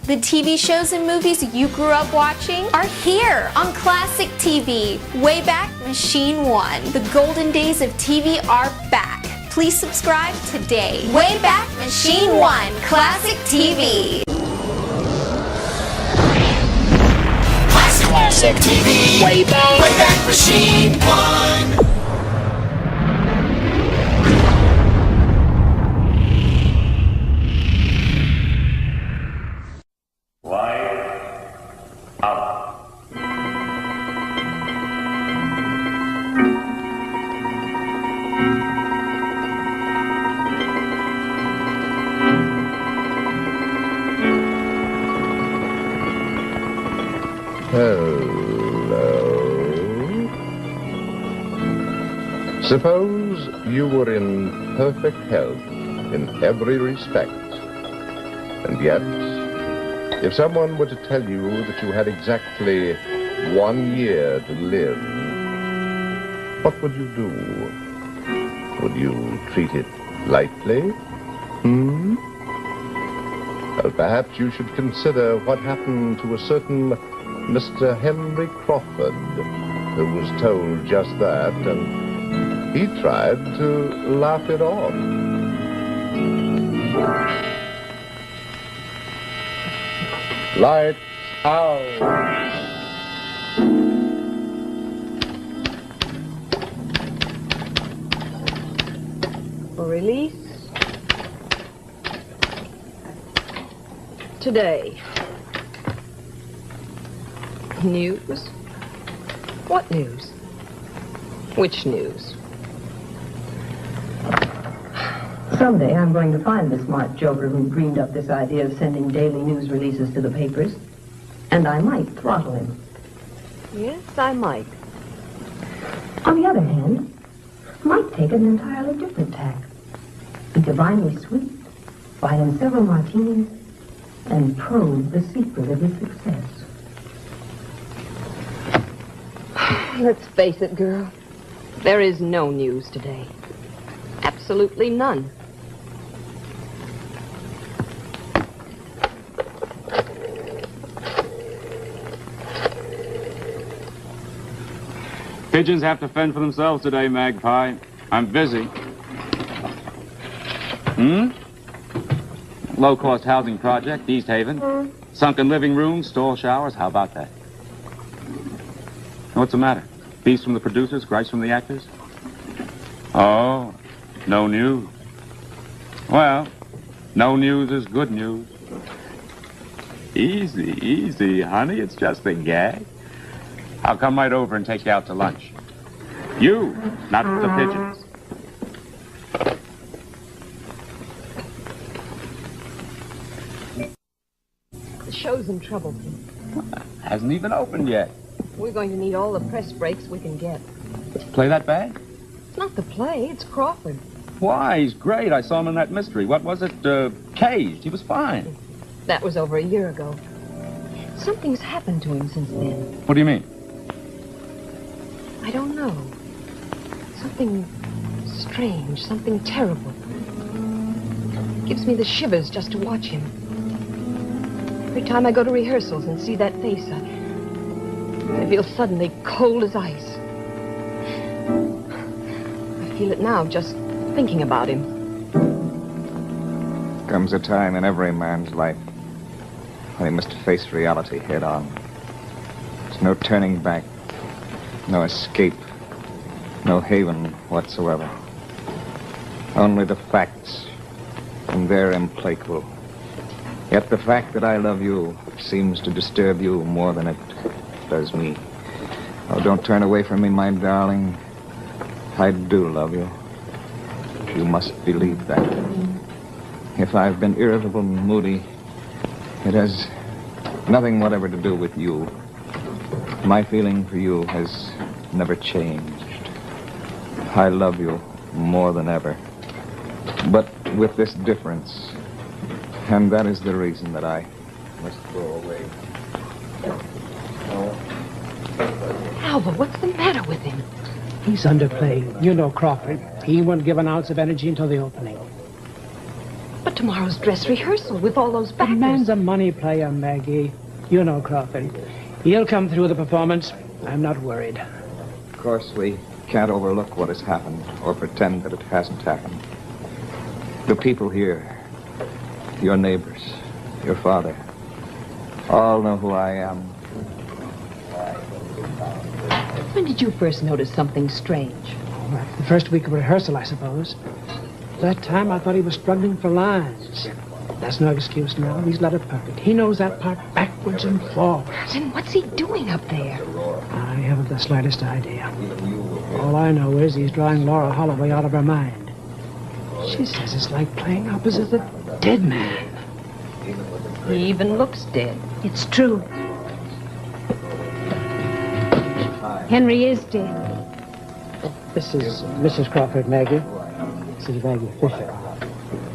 The TV shows and movies you grew up watching are here on Classic TV. Wayback Machine 1. The golden days of TV are back. Please subscribe today. Wayback Machine 1, Classic TV. Classic TV. Wayback Machine 1. Suppose you were in perfect health in every respect, and yet, if someone were to tell you that you had exactly 1 year to live, what would you do? Would you treat it lightly? Well, perhaps you should consider what happened to a certain Mr. Henry Crawford, who was told just that, and he tried to laugh it off. Lights out. Release. Today. News? What news? Which news? Someday I'm going to find the smart joker who dreamed up this idea of sending daily news releases to the papers, and I might throttle him. Yes, I might. On the other hand, I might take an entirely different tack. Be divinely sweet, buy him several martinis, and probe the secret of his success. Let's face it, girl. There is no news today. Absolutely none. Pigeons have to fend for themselves today, Magpie. I'm busy. Low-cost housing project, East Haven. Sunken living rooms, stall showers. How about that? What's the matter? Beefs from the producers, gripes from the actors? Oh, no news. Well, no news is good news. Easy, easy, honey. It's just a gag. I'll come right over and take you out to lunch. You, not the pigeons. The show's in trouble. Hasn't even opened yet. We're going to need all the press breaks we can get. Play that bad? It's not the play, it's Crawford. Why? He's great. I saw him in that mystery. What was it? Caged. He was fine. That was over a year ago. Something's happened to him since then. What do you mean? I don't know. Something strange, something terrible. Gives me the shivers just to watch him. Every time I go to rehearsals and see that face, I feel suddenly cold as ice. I feel it now just thinking about him. Comes a time in every man's life when he must face reality head on. There's no turning back, no escape, no haven whatsoever. Only the facts, and they're implacable. Yet the fact that I love you seems to disturb you more than it does me. Oh, don't turn away from me, my darling. I do love you. You must believe that. If I've been irritable and moody, it has nothing whatever to do with you. My feeling for you has never changed. I love you more than ever. But with this difference, and that is the reason that I must go away. Albert, what's the matter with him? He's underplaying. You know Crawford. He won't give an ounce of energy until the opening. But about tomorrow's dress rehearsal with all those The backers? man's a money player, Maggie. You know Crawford. He'll come through the performance. I'm not worried. Of course, we can't overlook what has happened or pretend that it hasn't happened. The people here, your neighbors, your father, all know who I am. When did you first notice something strange? The first week of rehearsal, I suppose. That time I thought he was struggling for lines. That's no excuse now. He's letter perfect. He knows that part backwards and forwards. Then what's he doing up there? I haven't the slightest idea. All I know is he's drawing Laura Holloway out of her mind. She says it's like playing opposite a dead man. He even looks dead. It's true. Henry is dead. This is Mrs. Crawford, Maggie. This is Maggie Fisher,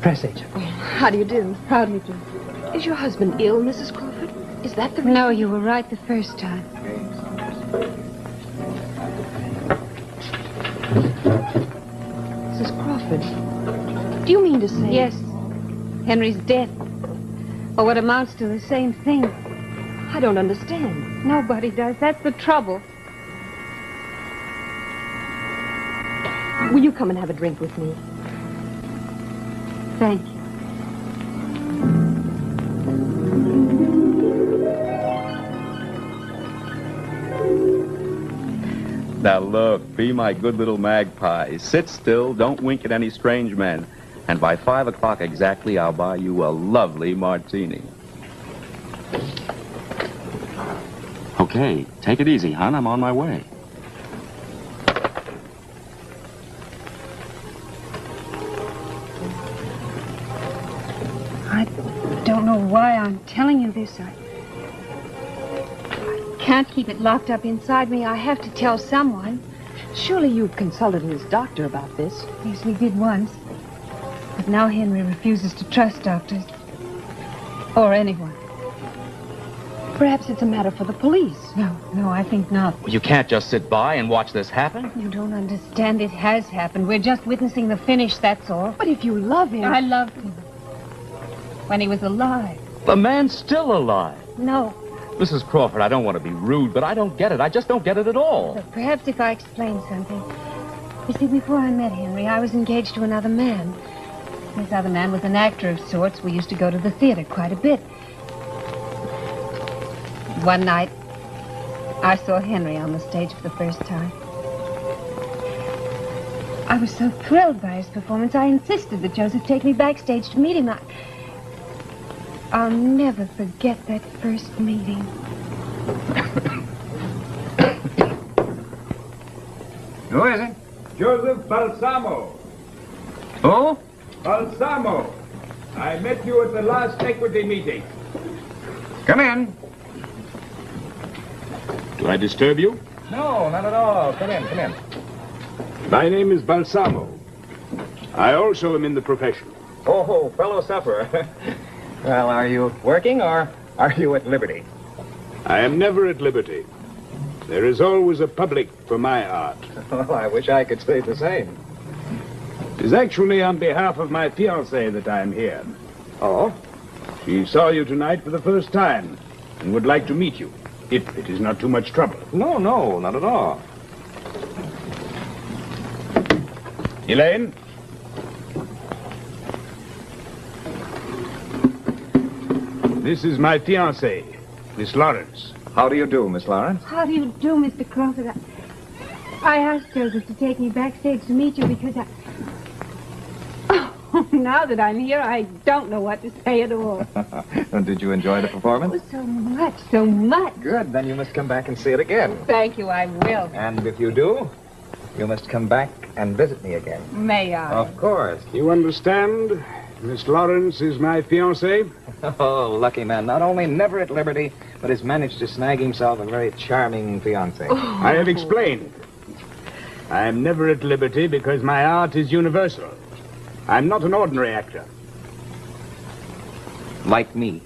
press agent. How do you do? How do you do? Is your husband ill, Mrs. Crawford? Is that the reason? No, you were right the first time. Mrs. Crawford, do you mean to say... Yes. Henry's dead. Or what amounts to the same thing. I don't understand. Nobody does. That's the trouble. Will you come and have a drink with me? Thank you. Now look, be my good little magpie. Sit still, don't wink at any strange men. And by 5 o'clock exactly, I'll buy you a lovely martini. Okay, take it easy, hon. I'm on my way. I don't know why I'm telling you this. I can't keep it locked up inside me. I have to tell someone. Surely you consulted his doctor about this. Yes, we did once. But now Henry refuses to trust doctors. Or anyone. Perhaps it's a matter for the police. No, I think not. You can't just sit by and watch this happen. You don't understand. It has happened. We're just witnessing the finish, that's all. But if you love him... I loved him. When he was alive. The man's still alive. No. Mrs. Crawford, I don't want to be rude, but I don't get it. I just don't get it at all. But perhaps if I explain something. You see, before I met Henry, I was engaged to another man. This other man was an actor of sorts. We used to go to the theater quite a bit. One night, I saw Henry on the stage for the first time. I was so thrilled by his performance, I insisted that Joseph take me backstage to meet him. I'll never forget that first meeting. Who is it? Joseph Balsamo. Who? Balsamo. I met you at the last equity meeting. Come in. Do I disturb you? No, not at all. Come in, come in. My name is Balsamo. I also am in the profession. Oh, fellow sufferer. Well, are you working or are you at liberty? I am never at liberty. There is always a public for my art. Well, I wish I could say the same. It is actually on behalf of my fiancée that I am here. Oh? She saw you tonight for the first time and would like to meet you, if it is not too much trouble. No, not at all. Elaine? This is my fiancée, Miss Lawrence. How do you do, Miss Lawrence? How do you do, Mr. Crawford? I asked Joseph to take me backstage to meet you because Oh, now that I'm here, I don't know what to say at all. Did you enjoy the performance? Oh, so much. Good, then you must come back and see it again. Thank you, I will. And if you do, you must come back and visit me again. May I? Of course. You understand? Miss Lawrence is my fiancée. Oh, lucky man. Not only never at liberty, but has managed to snag himself a very charming fiancée. Oh. I have explained. I am never at liberty because my art is universal. I'm not an ordinary actor. Like me?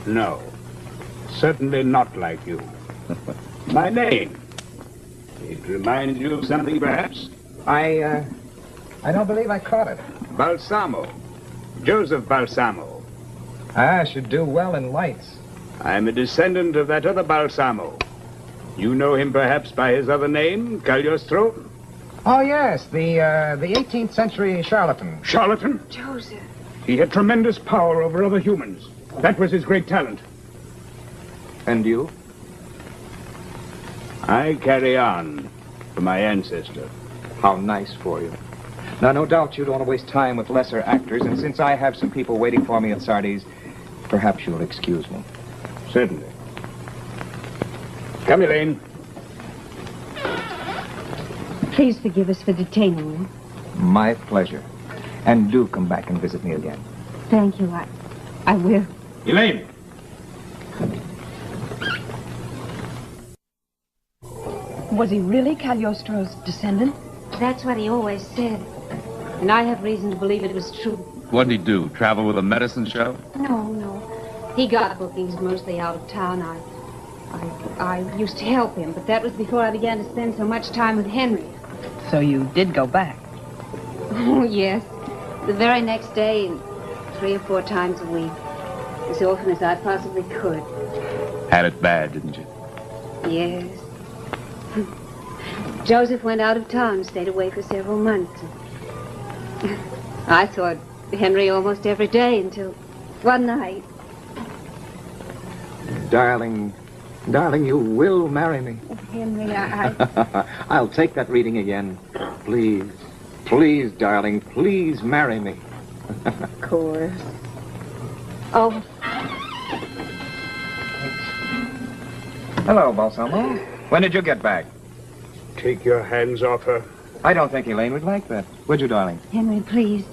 No. Certainly not like you. My name. It reminds you of something, perhaps? I don't believe I caught it. Balsamo. Joseph Balsamo. I should do well in lights. I'm a descendant of that other Balsamo. You know him perhaps by his other name, Cagliostro? Oh, yes, the 18th century charlatan. Charlatan? Joseph. He had tremendous power over other humans. That was his great talent. And you? I carry on for my ancestor. How nice for you. Now, no doubt you don't want to waste time with lesser actors, and since I have some people waiting for me at Sardi's, perhaps you'll excuse me. Certainly. Come, Elaine. Please forgive us for detaining you. My pleasure. And do come back and visit me again. Thank you. I will. Elaine! Was he really Cagliostro's descendant? That's what he always said. And I have reason to believe it was true. What did he do? Travel with a medicine show? No. He got bookings mostly out of town. I used to help him, but that was before I began to spend so much time with Henry. So you did go back? Oh, yes. The very next day and 3 or 4 times a week. As often as I possibly could. Had it bad, didn't you? Yes. Joseph went out of town and stayed away for several months. I saw Henry almost every day until one night. Darling, you will marry me. Henry, I'll take that reading again. Please, darling, please marry me. Of course. Oh. Hello, Balsamo. When did you get back? Take your hands off her. I don't think Elaine would like that. Would you, darling? Henry, please.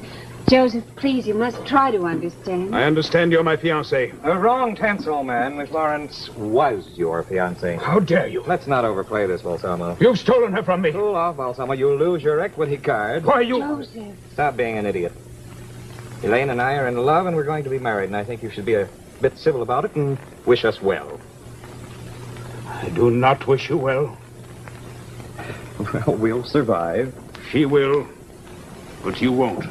Joseph, please, you must try to understand. I understand you're my fiancé. Wrong tense, old man. Miss Lawrence was your fiancée. How dare you? Let's not overplay this, Balsamo. You've stolen her from me. Cool off, Balsamo. You'll lose your equity card. Why, you... Joseph. Stop being an idiot. Elaine and I are in love, and we're going to be married, and I think you should be a bit civil about it and wish us well. I do not wish you well. Well, we'll survive. She will, but you won't.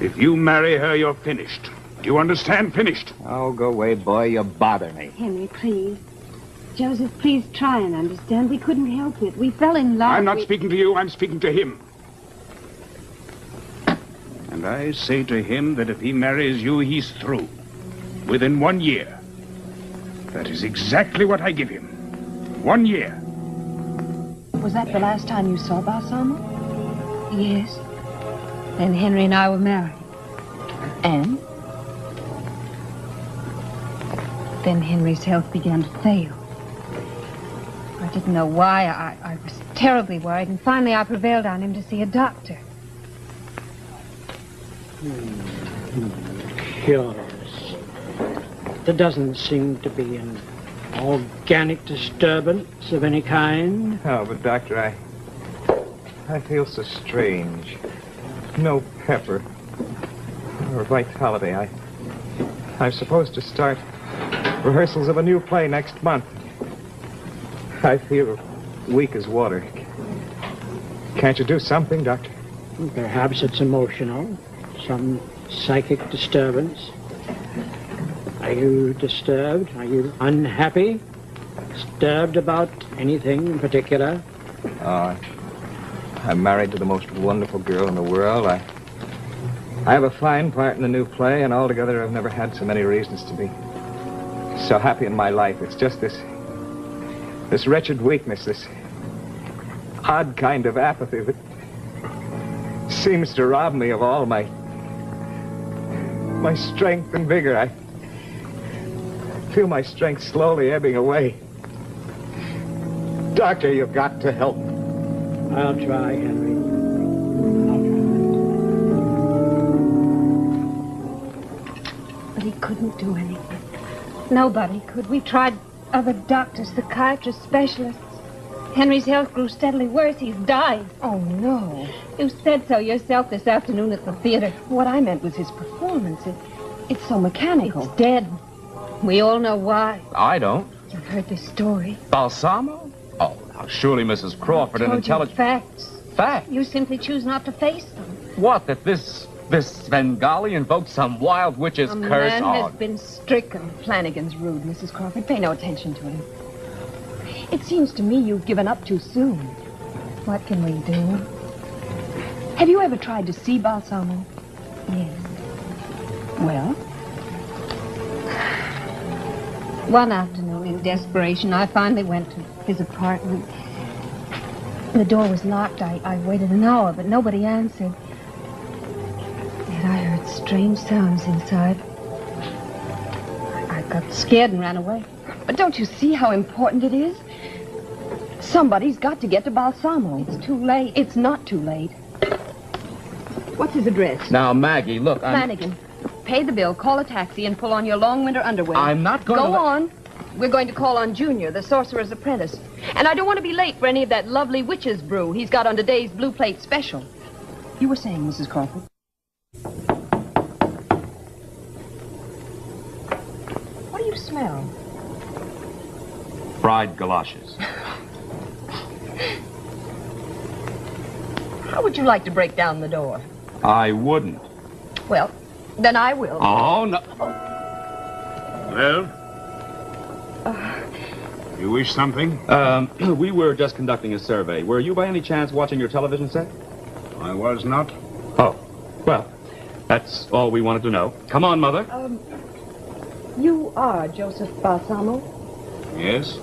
If you marry her, you're finished. Do you understand? Finished. Oh, go away, boy. You bother me. Henry, please. Joseph, please try and understand. We couldn't help it. We fell in love. I'm not speaking to you. I'm speaking to him. And I say to him that if he marries you, he's through. Within 1 year. That is exactly what I give him. 1 year. Was that the last time you saw Balsamo? Yes. Then Henry and I were married. And? Then Henry's health began to fail. I didn't know why. I was terribly worried, and finally I prevailed on him to see a doctor. Curious. There doesn't seem to be an organic disturbance of any kind. Oh, but Doctor, I feel so strange. No pepper or vitality. I'm supposed to start rehearsals of a new play next month. I feel weak as water. Can't you do something, Doctor? Perhaps it's emotional. Some psychic disturbance. Are you disturbed? Are you unhappy? Disturbed about anything in particular? I'm married to the most wonderful girl in the world. I have a fine part in the new play, and altogether I've never had so many reasons to be so happy in my life. It's just this wretched weakness, this odd kind of apathy that seems to rob me of all my strength and vigor. I feel my strength slowly ebbing away. Doctor, you've got to help. I'll try, Henry. But he couldn't do anything. Nobody could. We tried other doctors, psychiatrists, specialists. Henry's health grew steadily worse. He's died. Oh, no. You said so yourself this afternoon at the theater. What I meant was his performance. It's so mechanical. It's dead. We all know why. I don't. You've heard the story. Balsamo? Oh, now surely Mrs. Crawford, an intelligent... Facts. Fact? You simply choose not to face them. What, that this This Svengali invoked some wild witch's A curse man on... has been stricken. Flanagan's rude, Mrs. Crawford. Pay no attention to him. It seems to me you've given up too soon. What can we do? Have you ever tried to see Balsamo? Yes. Well? One afternoon, in desperation, I finally went to his apartment. The door was locked. I waited an hour, but nobody answered. Yet I heard strange sounds inside. I got scared and ran away. But don't you see how important it is? Somebody's got to get to Balsamo. It's too late. It's not too late. What's his address? Now, Maggie, look, Flanagan, pay the bill, call a taxi, and pull on your long winter underwear. I'm not going to... Go on. We're going to call on Junior, the sorcerer's apprentice. And I don't want to be late for any of that lovely witch's brew he's got on today's blue plate special. You were saying, Mrs. Crawford? What do you smell? Fried galoshes. How would you like to break down the door? I wouldn't. Well, then I will. Oh, no. Well? You wish something? We were just conducting a survey. Were you by any chance watching your television set? I was not. Oh, well, that's all we wanted to know. Come on, Mother. You are Joseph Balsamo? Yes?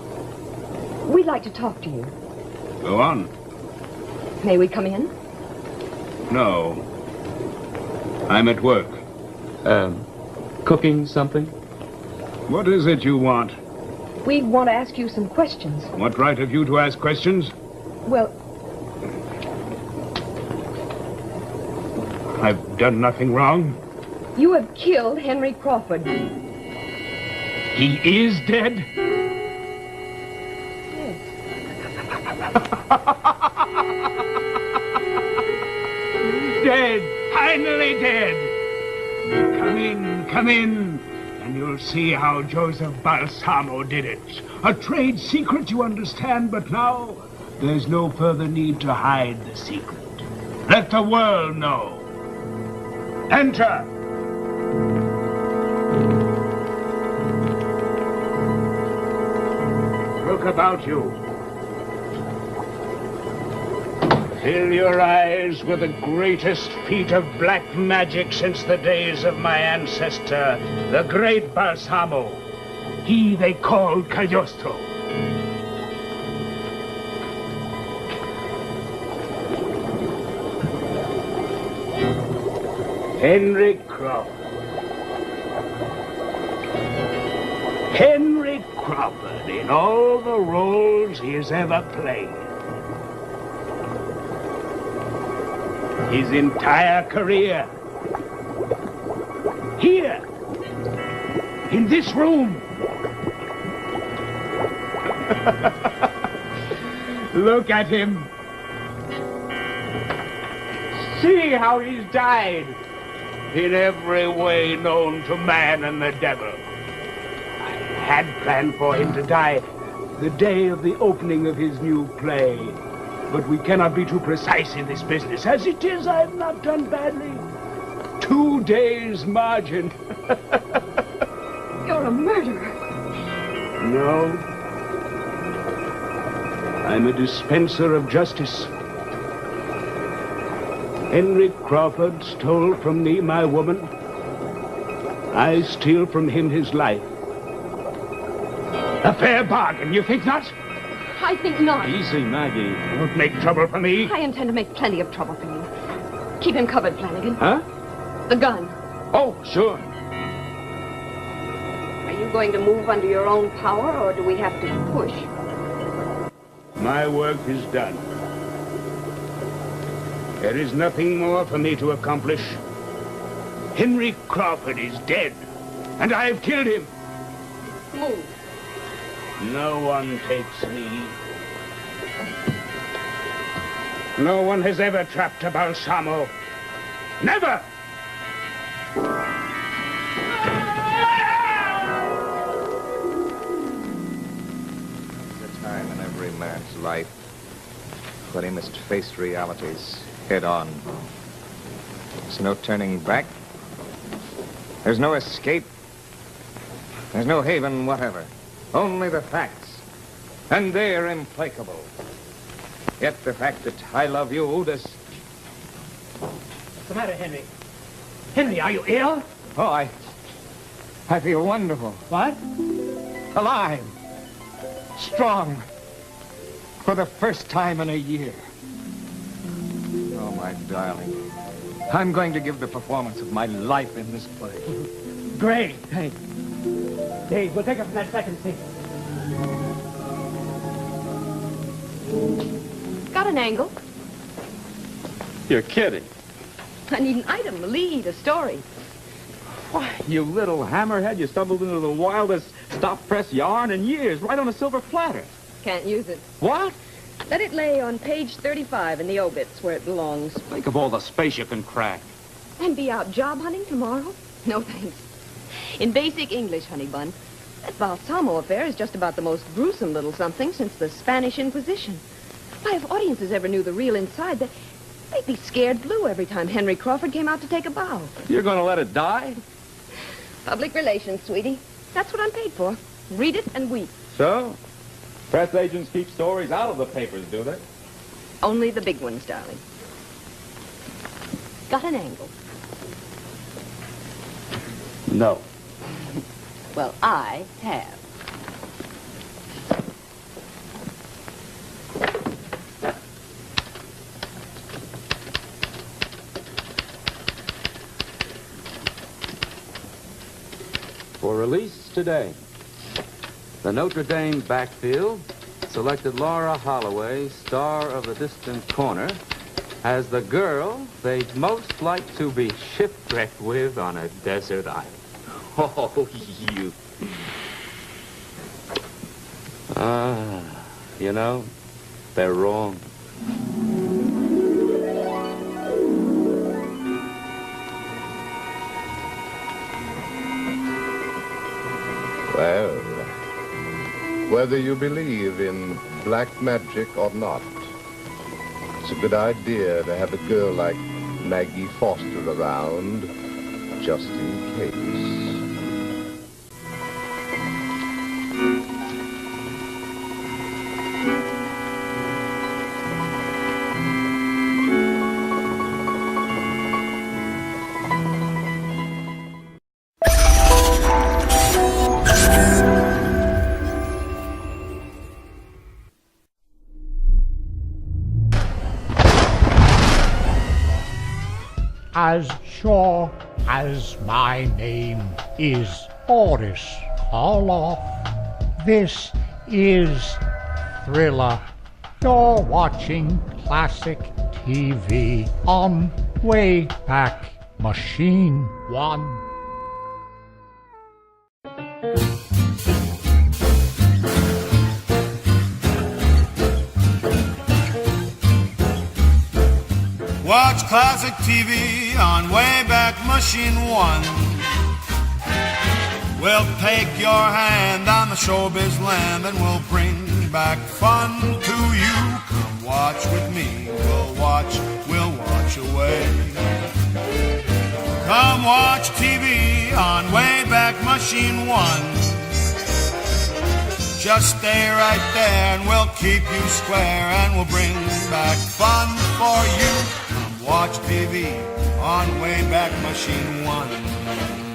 We'd like to talk to you. Go on. May we come in? No. I'm at work. Cooking something? What is it you want? We want to ask you some questions. What right have you to ask questions? Well, I've done nothing wrong. you have killed Henry Crawford. He is dead? Dead! Finally dead! Come in, and you'll see how Joseph Balsamo did it. A trade secret, you understand, but now there's no further need to hide the secret. Let the world know. Enter! Look about you. Fill your eyes with the greatest feat of black magic since the days of my ancestor, the great Balsamo. He they called Cagliostro. Henry Crawford. Henry Crawford in all the roles he has ever played. His entire career. Here. In this room. Look at him. See how he's died. In every way known to man and the devil. I had planned for him to die the day of the opening of his new play. But we cannot be too precise in this business. As it is, I have not done badly. 2 days' margin. You're a murderer. No. I'm a dispenser of justice. Henry Crawford stole from me my woman. I steal from him his life. A fair bargain, you think not? I think not. Easy, Maggie. Don't make trouble for me. I intend to make plenty of trouble for you. Keep him covered, Flanagan. Huh? The gun. Oh, sure. Are you going to move under your own power, or do we have to push? My work is done. There is nothing more for me to accomplish. Henry Crawford is dead, and I've killed him. Move. No one takes me. No one has ever trapped a Balsamo. Never! There's a time in every man's life when he must face realities head on. There's no turning back. There's no escape. There's no haven whatever. Only the facts. And they're implacable. Yet the fact that I love you does... What's the matter, Henry? Henry, are you ill? Oh, I feel wonderful. What? Alive. Strong. For the first time in a year. Oh, my darling. I'm going to give the performance of my life in this play. Great. Hey, Dave, we'll take her from that second seat. Got an angle. You're kidding. I need an item, a lead, a story. Why, you little hammerhead, you stumbled into the wildest stop-press yarn in years, right on a silver platter. Can't use it. What? Let it lay on page 35 in the obits where it belongs. Think of all the space you can crack. And be out job hunting tomorrow? No, thanks. In basic English, honey bun, that Balsamo affair is just about the most gruesome little something since the Spanish Inquisition. Why, if audiences ever knew the real inside, they'd be scared blue every time Henry Crawford came out to take a bow. You're going to let it die? Public relations, sweetie. That's what I'm paid for. Read it and weep. So? Press agents keep stories out of the papers, do they? Only the big ones, darling. Got an angle? No. Well, I have. For release today, the Notre Dame backfield selected Laura Holloway, star of The Distant Corner, as the girl they'd most like to be shipwrecked with on a desert island. Oh, you. You know, they're wrong. Well, whether you believe in black magic or not, it's a good idea to have a girl like Maggie Foster around, just in case. As sure as my name is Boris Karloff, this is Thriller. You're watching classic TV on Wayback Machine 1. Watch classic TV on Wayback Machine 1. We'll take your hand on the showbiz land and we'll bring back fun to you. Come watch with me, we'll watch away. Come watch TV on Wayback Machine 1. Just stay right there and we'll keep you square and we'll bring back fun for you. Watch TV on Wayback Machine 1.